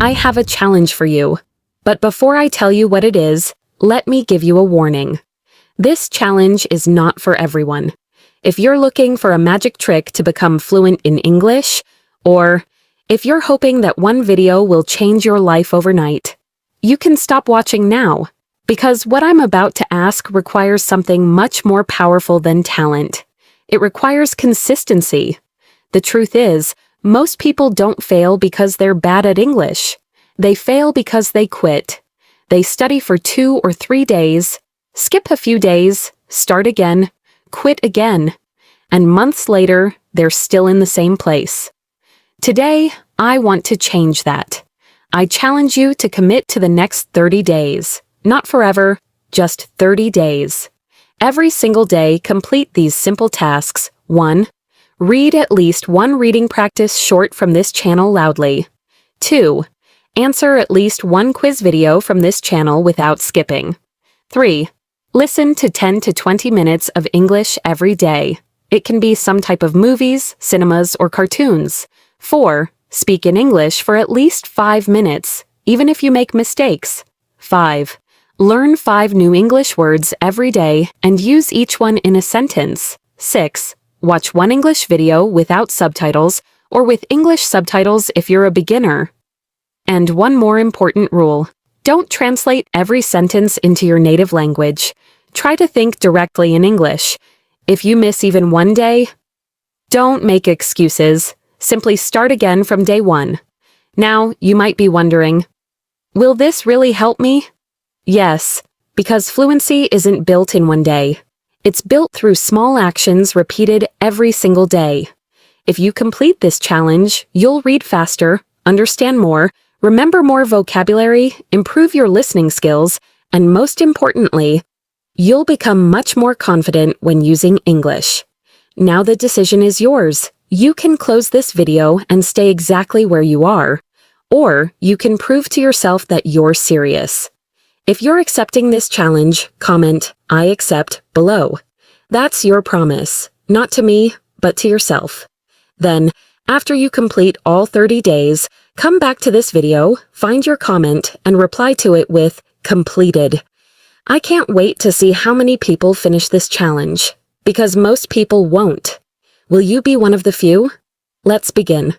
I have a challenge for you. But before I tell you what it is, let me give you a warning. This challenge is not for everyone. If you're looking for a magic trick to become fluent in English, or if you're hoping that one video will change your life overnight, you can stop watching now, because what I'm about to ask requires something much more powerful than talent. It requires consistency. The truth is, most people don't fail because they're bad at English. They fail because they quit. They study for 2 or 3 days, skip a few days, start again, quit again, and months later, they're still in the same place. Today, I want to change that. I challenge you to commit to the next 30 days. Not forever, just 30 days. Every single day, complete these simple tasks. 1. Read at least one reading practice short from this channel loudly. 2. Answer at least one quiz video from this channel without skipping. 3. Listen to 10 to 20 minutes of English every day. It can be some type of movies, cinemas, or cartoons. 4. Speak in English for at least 5 minutes, even if you make mistakes. 5. Learn 5 new English words every day and use each one in a sentence. 6. Watch one English video without subtitles or with English subtitles if you're a beginner. And one more important rule. Don't translate every sentence into your native language. Try to think directly in English. If you miss even one day, don't make excuses. Simply start again from day 1. Now, you might be wondering, will this really help me? Yes, because fluency isn't built in one day. It's built through small actions repeated every single day. If you complete this challenge, you'll read faster, understand more, remember more vocabulary, improve your listening skills, and most importantly, you'll become much more confident when using English. Now the decision is yours. You can close this video and stay exactly where you are, or you can prove to yourself that you're serious. If you're accepting this challenge, comment, "I accept," below. That's your promise, not to me, but to yourself. Then, after you complete all 30 days, come back to this video, find your comment, and reply to it with "completed." I can't wait to see how many people finish this challenge, because most people won't. Will you be one of the few? Let's begin.